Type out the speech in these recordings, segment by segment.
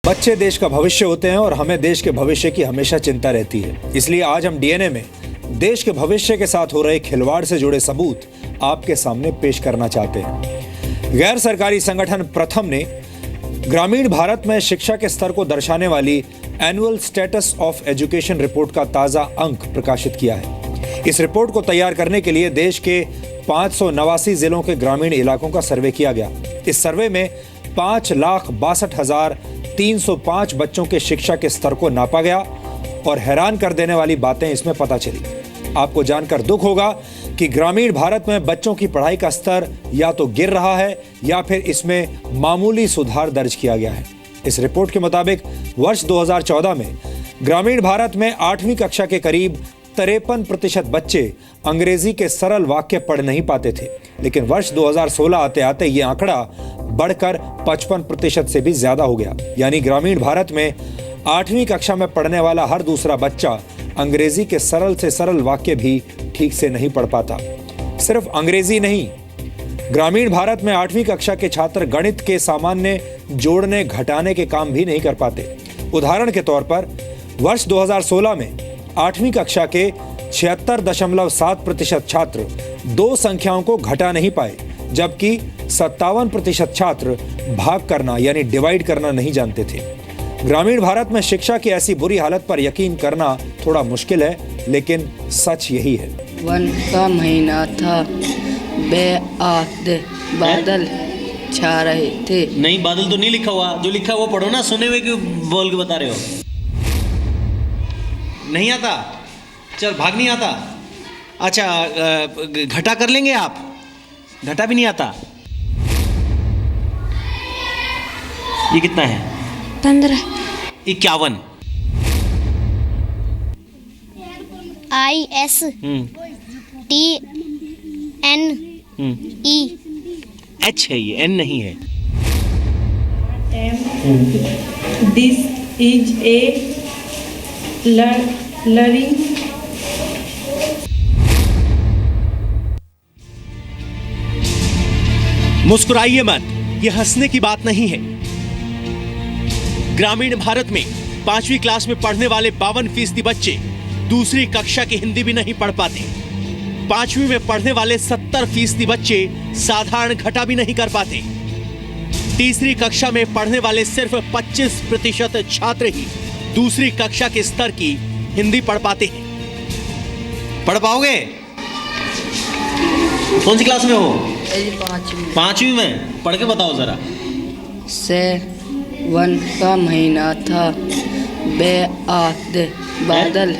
बच्चे देश का भविष्य होते हैं और हमें देश के भविष्य की हमेशा चिंता रहती है। इसलिए आज हम डीएनए में देश के भविष्य के साथ हो रहे खिलवाड़ से जुड़े सबूत आपके सामने पेश करना चाहते हैं। गैर सरकारी संगठन प्रथम ने ग्रामीण भारत में शिक्षा के स्तर को दर्शाने वाली annual status of education report का ताजा अंक प्रकाशित किया है। इस रिपोर्ट को तैयार करने के लिए देश के 589 जिलों के ग्रामीण इलाकों का सर्वे किया गया। इस सर्वे में 5,62,305 बच्चों के शिक्षा के स्तर को नापा गया और हैरान कर देने वाली बातें इसमें पता चली। आपको जानकर दुख होगा कि ग्रामीण भारत में बच्चों की पढ़ाई का स्तर या तो गिर रहा है या फिर इसमें मामूली सुधार दर्ज किया गया है। इस रिपोर्ट के मुताबिक वर्ष 2014 में ग्रामीण भारत में 8वीं कक्षा के करीब 53% बच्चे अंग्रेजी के सरल वाक्य पढ़ नहीं पाते थे, लेकिन वर्ष 2016 आते आते ये आंकड़ा बढ़कर 55% से भी ज्यादा हो गया। यानी ग्रामीण भारत में 8वीं कक्षा में पढ़ने वाला हर दूसरा बच्चा अंग्रेजी के सरल से सरल वाक्य भी ठीक से नहीं पढ़ पाता। सिर्फ अंग्रेजी नहीं, ग्रामीण भारत में 8वीं कक्षा के छात्र गणित के सामान्य जोड़ने घटाने के काम भी नहीं कर पाते। उदाहरण के तौर पर वर्ष 2016 में 8वीं कक्षा के 76.7% छात्र दो संख्याओं को घटा नहीं पाए, जबकि 57% छात्र भाग करना यानी डिवाइड करना नहीं जानते थे। ग्रामीण भारत में शिक्षा की ऐसी बुरी हालत पर यकीन करना थोड़ा मुश्किल है, लेकिन सच यही है। वन का महीना था, बेआद बादल छा रहे थे। नहीं, बादल तो नहीं लिखा हुआ, जो लिखा हुआ पढ़ो ना, सुने हुए क्यों बोल के बता रहे हो? नहीं आता? चल, भाग नहीं आता? अच्छा, घटा कर लेंगे आप? घटा भी नहीं आता? ये कितना है? 15। 51। H है ये, N नहीं है। This is a learning. मुस्कुराइए मत, ये हंसने की बात नहीं है। ग्रामीण भारत में 5वीं क्लास में पढ़ने वाले 52% बच्चे दूसरी कक्षा की हिंदी भी नहीं पढ़ पाते। 5वीं में पढ़ने वाले 70% बच्चे साधारण घटा भी नहीं कर पाते। तीसरी कक्षा में पढ़ने वाले सिर्फ 25% छात्र ही दूसरी कक्षा के स्तर की हिंदी पढ़ पाते हैं। पढ़ पाओगे? कौन सी क्लास में हो? 5वीं में। पढ़ के बताओ जरा। वन का महीना था, बेआद बादल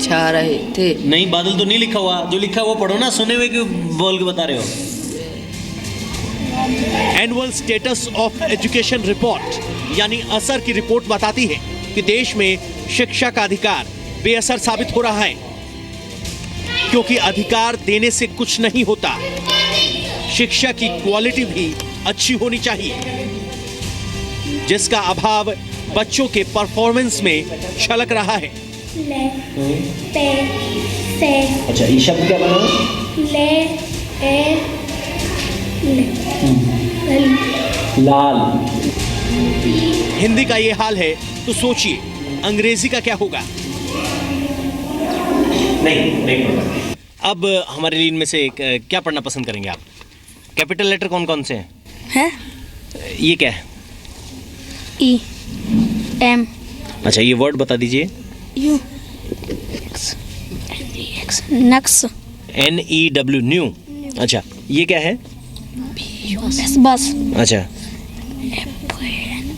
छा रहे थे। नहीं, बादल तो नहीं लिखा हुआ, जो लिखा हुआ पढ़ो ना, सुने हुए क्यों बोल के बता रहे हो? Annual status of education report यानी असर की रिपोर्ट बताती है कि देश में शिक्षा का अधिकार बेअसर साबित हो रहा है, क्योंकि अधिकार देने से कुछ नहीं होता, शिक्षा की क्वालिटी भी अच्छी होनी चाहिए, जिसका अभाव बच्चों के परफॉर्मेंस में झलक रहा है। अच्छा, ये शब्द क्या बना? लाल। हिंदी का ये हाल है तो सोचिए अंग्रेजी का क्या होगा? नहीं। अब हमारे लिए इनमें से क्या पढ़ना पसंद करेंगे आप? कैपिटल लेटर कौन कौन से हैं? ये क्या है? E M। अच्छा, ये वर्ड बता दीजिए। U नक्स। NEW new. अच्छा, ये क्या है? बस। अच्छा,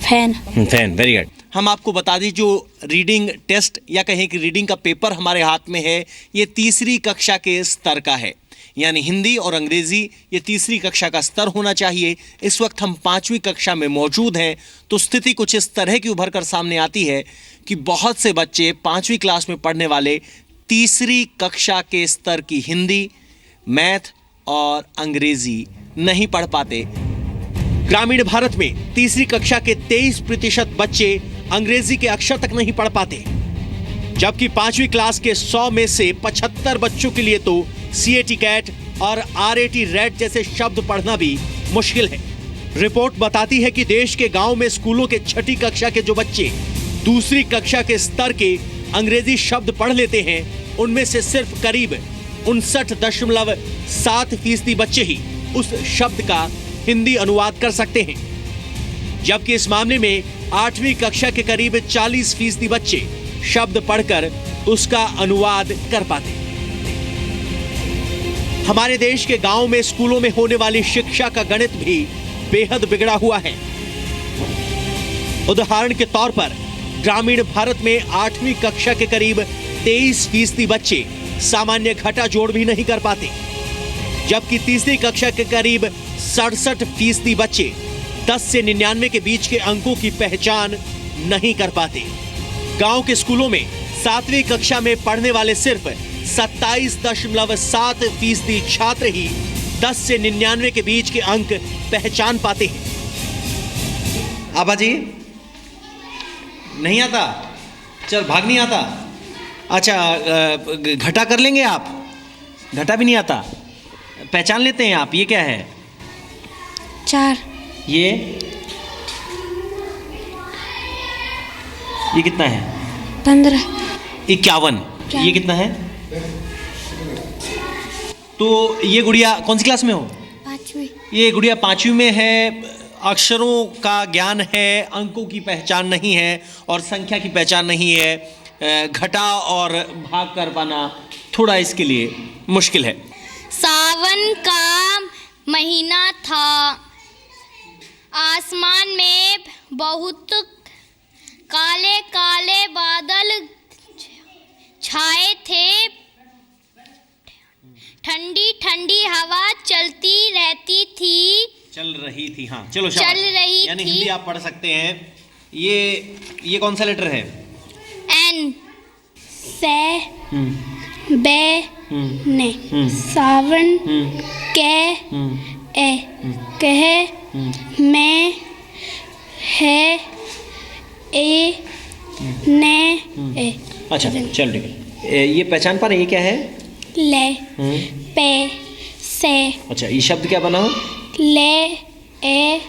फैन। फैन। Very good. हम आपको बता दें, जो रीडिंग टेस्ट या कहें कि रीडिंग का पेपर हमारे हाथ में है, ये तीसरी कक्षा के स्तर का है, यानी हिंदी और अंग्रेजी ये तीसरी कक्षा का स्तर होना चाहिए। इस वक्त हम 5वीं कक्षा में मौजूद हैं, तो स्थिति कुछ इस तरह की उभर कर सामने आती है कि बहुत से बच्चे 5वीं क्लास में पढ़ने वाले तीसरी कक्षा के स्तर की हिंदी, मैथ और अंग्रेजी नहीं पढ़ पाते। ग्रामीण भारत में तीसरी कक्षा के 23% बच्चे अंग्रेजी के अक्षर तक नहीं पढ़ पाते, जबकि 5वीं क्लास के 100 में से 75 बच्चों के लिए तो CAT कैट और RAT रेड जैसे शब्द पढ़ना भी मुश्किल है। रिपोर्ट बताती है कि देश के गांव में स्कूलों के छठी कक्षा के जो बच्चे दूसरी कक्षा के स्तर के अंग्रेजी शब्द पढ़ लेते हैं, उनमें से सिर्फ करीब 59.7% बच्चे ही उस शब्द का हिंदी अनुवाद कर सकते हैं, जबकि इस मामले में 8वीं कक्षा के करीब 40% बच्चे शब्द पढ़कर उसका अनुवाद कर पाते हैं। हमारे देश के गांव में स्कूलों में होने वाली शिक्षा का गणित भी बेहद बिगड़ा हुआ है। उदाहरण के तौर पर ग्रामीण भारत में 8वीं कक्षा के करीब 23% बच्चे सामान्य घटा जोड़ भी नहीं कर पाते, जबकि तीसरी कक्षा के करीब 67% बच्चे 10 से 99 के बीच के अंकों की पहचान नहीं कर पाते। गांव के स्कूलों में 7वीं कक्षा में पढ़ने वाले सिर्फ 27.7% छात्र ही 10 से 99 के बीच के अंक पहचान पाते हैं। आबा जी नहीं आता, चल भाग नहीं आता। अच्छा घटा कर लेंगे आप? घटा भी नहीं आता, पहचान लेते हैं आप? ये क्या है? 4 ये कितना है? 15 51। ये कितना है? तो ये गुड़िया कौन सी क्लास में हो? 5वीं ये गुड़िया 5वीं में है। अक्षरों का ज्ञान है, अंकों की पहचान नहीं है और संख्या की पहचान नहीं है। घटा और भाग कर पाना थोड़ा इसके लिए मुश्किल है। सावन का महीना था, आसमान में बहुत काले काले बादल छाए थे, ठंडी ठंडी हवा चलती रहती थी। चल रही थी, हाँ चलो चल रही यानी थी। हिंदी आप पढ़ सकते हैं। ये कौन सा लेटर है? एन से बे ने सावन के ए कहे मैं है ए ने ए। अच्छा चल ठीक है। ये पहचान पा रहे हैं? ये क्या है? ले पे से अच्छा ये शब्द क्या बना? ले ए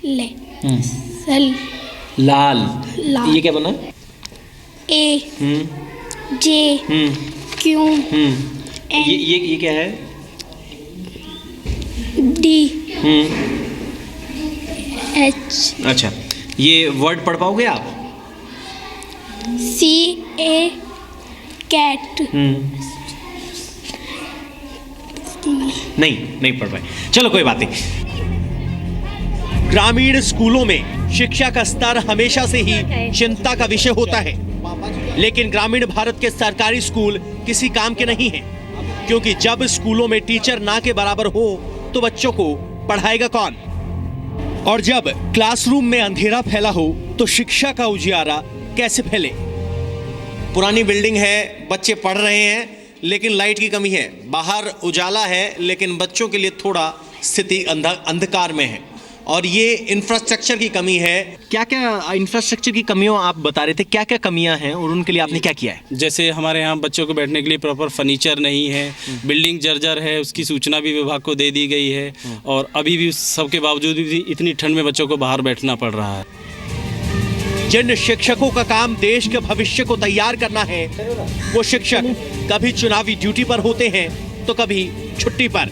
ले सल लाल। लाल। ये क्या बना? ए हम्म जे क्यू एन ये क्या है? डी हम्म एच अच्छा ये वर्ड पढ़ पाओगे आप? सी ए कैट नहीं पढ़ पाए। चलो कोई बात नहीं। ग्रामीण स्कूलों में शिक्षा का स्तर हमेशा से ही चिंता का विषय होता है, लेकिन ग्रामीण भारत के सरकारी स्कूल किसी काम के नहीं हैं, क्योंकि जब स्कूलों में टीचर ना के बराबर हो तो बच्चों को पढ़ाएगा कौन? और जब क्लासरूम में अंधेरा फैला हो तो शिक्षा का उजियारा कैसे फैले? पुरानी बिल्डिंग है, बच्चे पढ़ रहे हैं लेकिन लाइट की कमी है, बाहर उजाला है लेकिन बच्चों के लिए थोड़ा स्थिति अंधकार में है, और ये इंफ्रास्ट्रक्चर की कमी है। क्या क्या इंफ्रास्ट्रक्चर की कमियों आप बता रहे थे, क्या क्या कमियां हैं और उनके लिए आपने क्या किया है? जैसे हमारे यहाँ बच्चों को बैठने के लिए प्रॉपर फर्नीचर नहीं है, बिल्डिंग जर्जर है, उसकी सूचना भी विभाग को दे दी गई है, और अभी भी सबके बावजूद भी इतनी ठंड में बच्चों को बाहर बैठना पड़ रहा है। जिन शिक्षकों का काम देश के भविष्य को तैयार करना है, वो शिक्षक कभी चुनावी ड्यूटी पर होते हैं तो कभी छुट्टी पर।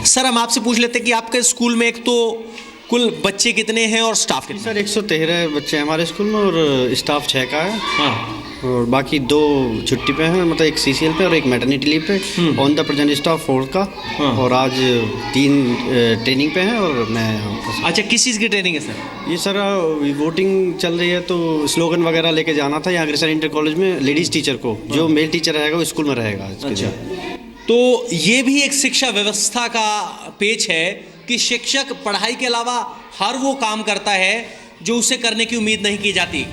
सर हम आपसे पूछ लेते हैं कि आपके स्कूल में एक तो कुल बच्चे कितने हैं और स्टाफ कितने? सर 113 बच्चे हैं हमारे स्कूल में और स्टाफ 6 का है। हाँ। और बाकी 2 छुट्टी पे हैं, मतलब एक CCL पे और एक मैटरनिटी लीव पे। ऑन द प्रेजेंट स्टाफ 4 का। हाँ। और आज 3 ट्रेनिंग पे हैं और मैं अच्छा किस चीज़ की ट्रेनिंग है सर? ये सर वोटिंग चल रही है तो स्लोगन वगैरह लेके जाना था यहाँ अग्रसर इंटर कॉलेज में लेडीज़ टीचर को, जो मेल टीचर रहेगा वो स्कूल में रहेगा। अच्छा तो ये भी एक शिक्षा व्यवस्था का पेच है कि शिक्षक पढ़ाई के अलावा हर वो काम करता है जो उसे करने की उम्मीद नहीं की जाती।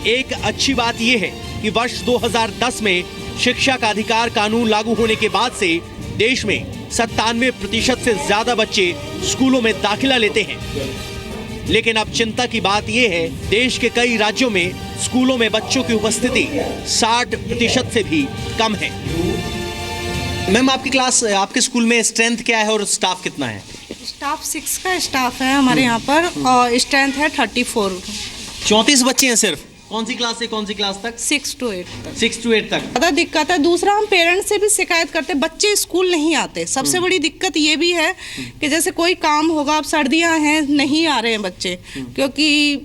एक अच्छी बात यह है कि वर्ष 2010 में शिक्षा का अधिकार कानून लागू होने के बाद से देश में 97% से ज्यादा बच्चे स्कूलों में दाखिला लेते हैं, लेकिन अब चिंता की बात यह है देश के कई राज्यों में स्कूलों में बच्चों की उपस्थिति 60% से भी कम है। मैम आपके स्कूल में स्ट्रेंथ क्या है और स्टाफ कितना है? स्टाफ 6 का स्टाफ है हमारे यहाँ पर और स्ट्रेंथ है 34। 34 बच्चे हैं सिर्फ। कौन सी क्लास से कौन सी क्लास तक? 6 to 8 तक। 6 to 8 तक। ज़्यादा दिक्कत है। दूसरा, हम पेरेंट्स से भी शिकायत करते, बच्चे स्कूल नहीं आते। सबसे बड़ी दिक्कत ये भी है कि जैसे कोई काम होगा, अब सर्दियां हैं, नहीं आ रहे हैं बच्चे, क्योंकि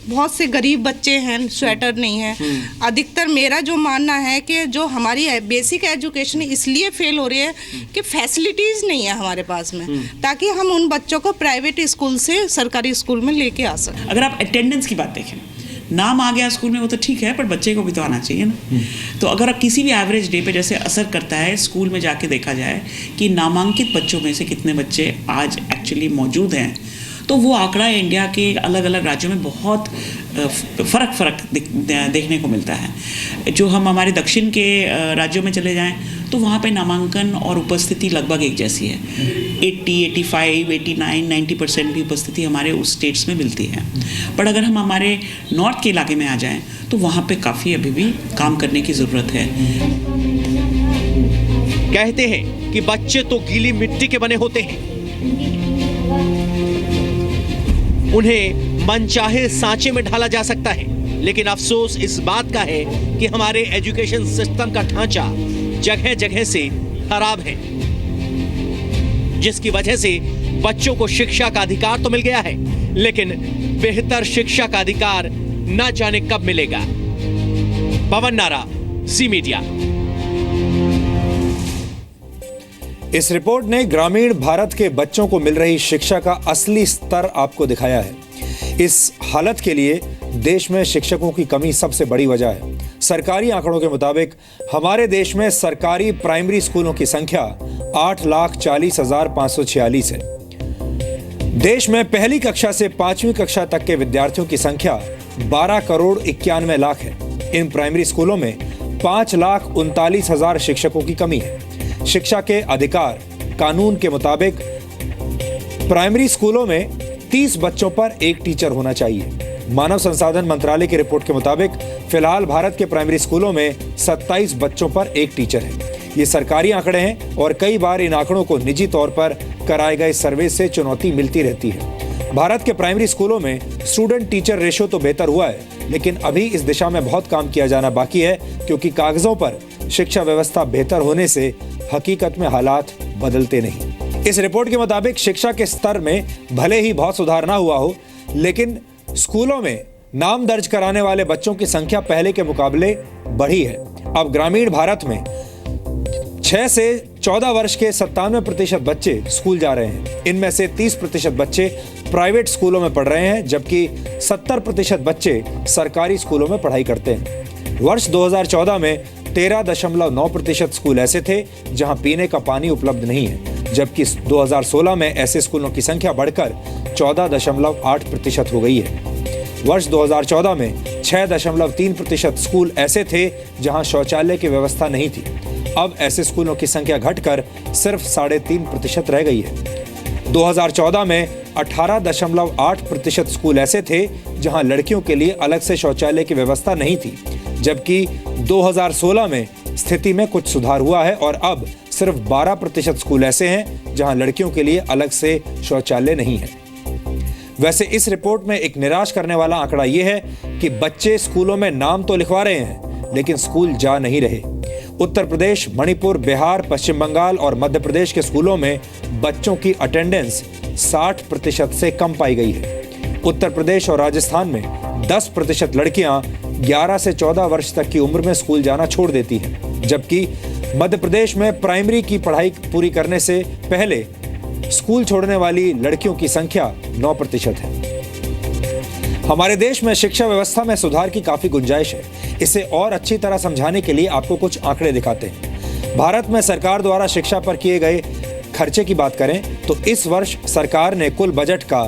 बहुत से गरीब बच्चे हैं, स्वेटर नहीं है। अधिकतर मेरा जो मानना है कि जो हमारी बेसिक एजुकेशन इसलिए फेल हो रही है कि फैसिलिटीज़ नहीं है हमारे पास में, ताकि हम उन बच्चों को प्राइवेट स्कूल से सरकारी स्कूल में लेके आ सकें। अगर आप अटेंडेंस की बात देखें, नाम आ गया स्कूल में वो तो ठीक है, पर बच्चे को भी तो आना चाहिए ना। तो अगर आप किसी भी एवरेज डे पे जैसे असर करता है, स्कूल में जाके देखा जाए कि नामांकित बच्चों में से कितने बच्चे आज एक्चुअली मौजूद हैं, तो वो आंकड़ा इंडिया के अलग अलग राज्यों में बहुत फ़र्क देखने को मिलता है। जो हम हमारे दक्षिण के राज्यों में चले जाएं तो वहाँ पे नामांकन और उपस्थिति लगभग एक जैसी है। 80, 85, 89, 90% की उपस्थिति हमारे उस स्टेट्स में मिलती है। पर अगर हम हमारे नॉर्थ के इलाके में आ जाएं तो वहाँ पे काफ़ी अभी भी काम करने की ज़रूरत है। कहते हैं कि बच्चे तो गीली मिट्टी के बने होते हैं, उन्हें मनचाहे सांचे में ढाला जा सकता है, लेकिन अफसोस इस बात का है कि हमारे एजुकेशन सिस्टम का ढांचा जगह जगह से खराब है, जिसकी वजह से बच्चों को शिक्षा का अधिकार तो मिल गया है, लेकिन बेहतर शिक्षा का अधिकार न जाने कब मिलेगा। पवन नारा, सी मीडिया। इस रिपोर्ट ने ग्रामीण भारत के बच्चों को मिल रही शिक्षा का असली स्तर आपको दिखाया है। इस हालत के लिए देश में शिक्षकों की कमी सबसे बड़ी वजह है। सरकारी आंकड़ों के मुताबिक हमारे देश में सरकारी प्राइमरी स्कूलों की संख्या 8,40,546 है। देश में पहली कक्षा से 5वीं कक्षा तक के विद्यार्थियों की संख्या 12,91,00,000 है। इन प्राइमरी स्कूलों में 5,39,000 शिक्षकों की कमी है। शिक्षा के अधिकार कानून के मुताबिक प्राइमरी स्कूलों में 30 बच्चों पर एक टीचर होना चाहिए। मानव संसाधन मंत्रालय की रिपोर्ट के मुताबिक फिलहाल भारत के प्राइमरी स्कूलों में 27 बच्चों पर एक टीचर है। ये सरकारी आंकड़े हैं और कई बार इन आंकड़ों को निजी तौर पर कराए गए सर्वे से चुनौती मिलती रहती है। भारत के प्राइमरी स्कूलों में स्टूडेंट टीचर रेशो तो बेहतर हुआ है, लेकिन अभी इस दिशा में बहुत काम किया जाना बाकी है, क्योंकि कागजों पर शिक्षा व्यवस्था बेहतर होने से हकीकत में हालात बदलते नहीं। इस रिपोर्ट के मुताबिक शिक्षा के स्तर में भले ही बहुत सुधार ना हुआ हो, लेकिन स्कूलों में नाम दर्ज कराने वाले बच्चों की संख्या पहले के मुकाबले बढ़ी है। अब ग्रामीण भारत में 6 से 14 वर्ष के 97% बच्चे स्कूल जा रहे हैं। इनमें से 30% बच्चे प्राइवेट स्कूलों में पढ़ रहे हैं, जबकि 70% बच्चे सरकारी स्कूलों में पढ़ाई करते हैं। वर्ष 2014 में 13.9% स्कूल ऐसे थे जहां पीने का पानी उपलब्ध नहीं है, जबकि 2016 में ऐसे स्कूलों की संख्या बढ़कर 14.8% हो गई है। वर्ष 2014 में 6.3% स्कूल ऐसे थे जहां शौचालय की व्यवस्था नहीं थी। अब ऐसे स्कूलों की संख्या घटकर सिर्फ 3.5% रह गई है। 2014 में 18.8% स्कूल ऐसे थे जहां लड़कियों के लिए अलग से शौचालय की व्यवस्था नहीं थी, जबकि 2016 में स्थिति में कुछ सुधार हुआ है और अब सिर्फ 12% स्कूल ऐसे हैं जहां लड़कियों के लिए अलग से शौचालय नहीं है। वैसे इस रिपोर्ट में एक निराश करने वाला आंकड़ा यह है कि बच्चे स्कूलों में नाम तो लिखवा रहे हैं, लेकिन स्कूल जा नहीं रहे। उत्तर प्रदेश, मणिपुर, बिहार, पश्चिम बंगाल और मध्य प्रदेश के स्कूलों में बच्चों की अटेंडेंस 60% से कम पाई गई है। उत्तर प्रदेश और राजस्थान में 10% लड़कियां 11 से 14 वर्ष तक की उम्र में स्कूल जाना छोड़ देती हैं, जबकि मध्य प्रदेश में प्राइमरी की पढ़ाई पूरी करने से पहले स्कूल छोड़ने वाली लड़कियों की संख्या 9% है। हमारे देश में शिक्षा व्यवस्था में सुधार की काफी गुंजाइश है। इसे और अच्छी तरह समझाने के लिए आपको कुछ आंकड़े दिखाते हैं। भारत में सरकार द्वारा शिक्षा पर किए गए खर्चे की बात करें तो इस वर्ष सरकार ने कुल बजट का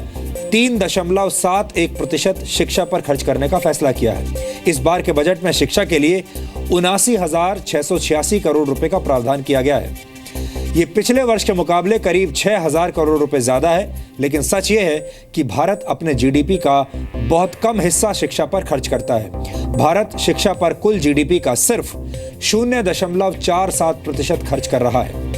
3.71% शिक्षा पर खर्च करने का फैसला किया है। इस बार के बजट में शिक्षा के लिए 79,686 करोड़ रुपए का प्रावधान किया गया है। ये पिछले वर्ष के मुकाबले करीब 6,000 करोड़ रुपए ज्यादा है, लेकिन सच ये है कि भारत अपने जीडीपी का बहुत कम हिस्सा शिक्षा पर खर्च करता है। भारत शिक्षा पर कुल जीडीपी का सिर्फ 0.47% खर्च कर रहा है,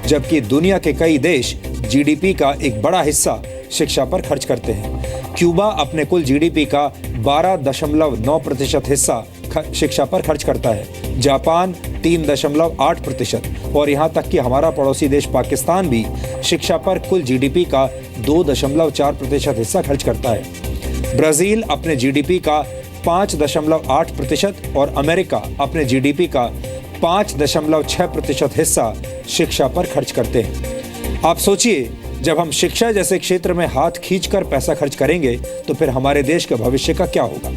जबकि दुनिया के कई देश जीडीपी का एक बड़ा हिस्सा शिक्षा पर खर्च करते हैं। क्यूबा अपने कुल जीडीपी का 12.9% हिस्सा शिक्षा पर खर्च करता है, जापान 3.8% और यहाँ तक कि हमारा पड़ोसी देश पाकिस्तान भी शिक्षा पर कुल जीडीपी का 2.4% हिस्सा खर्च करता है। ब्राजील अपने जीडीपी का 5.8% और अमेरिका अपने जीडीपी का 5.6% हिस्सा शिक्षा पर खर्च करते हैं। आप सोचिए, जब हम शिक्षा जैसे क्षेत्र में हाथ खींचकर पैसा खर्च करेंगे तो फिर हमारे देश के भविष्य का क्या होगा?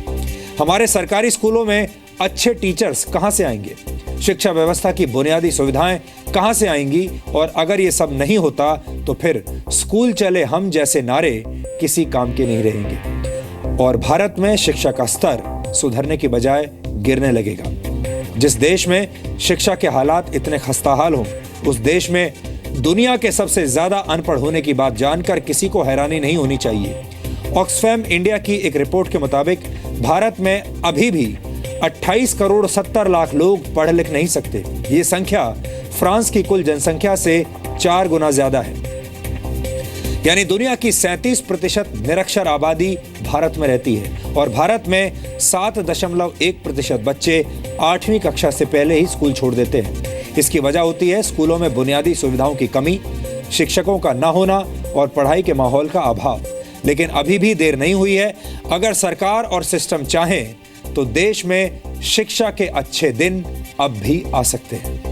हमारे सरकारी स्कूलों में अच्छे टीचर्स कहां से आएंगे? शिक्षा व्यवस्था की बुनियादी सुविधाएं कहां से आएंगी? और अगर ये सब नहीं होता तो फिर स्कूल चले हम जैसे नारे किसी काम के नहीं रहेंगे और भारत में शिक्षा का स्तर सुधरने की बजाय गिरने लगेगा। जिस देश में शिक्षा के हालात इतने खस्ताहाल हों, उस देश में दुनिया के सबसे ज्यादा अनपढ़ होने की बात जानकर किसी को हैरानी नहीं होनी चाहिए। ऑक्सफैम इंडिया की एक रिपोर्ट के मुताबिक भारत में अभी भी 28 करोड़ 70 लाख लोग पढ़ लिख नहीं सकते। ये संख्या फ्रांस की कुल जनसंख्या से 4 गुना ज्यादा है। यानी दुनिया की 37% निरक्षर आबादी भारत में रहती है और भारत में 7.1% बच्चे 8वीं कक्षा से पहले ही स्कूल छोड़ देते हैं। इसकी वजह होती है स्कूलों में बुनियादी सुविधाओं की कमी, शिक्षकों का न होना और पढ़ाई के माहौल का अभाव। लेकिन अभी भी देर नहीं हुई है। अगर सरकार और सिस्टम चाहें तो देश में शिक्षा के अच्छे दिन अब भी आ सकते हैं।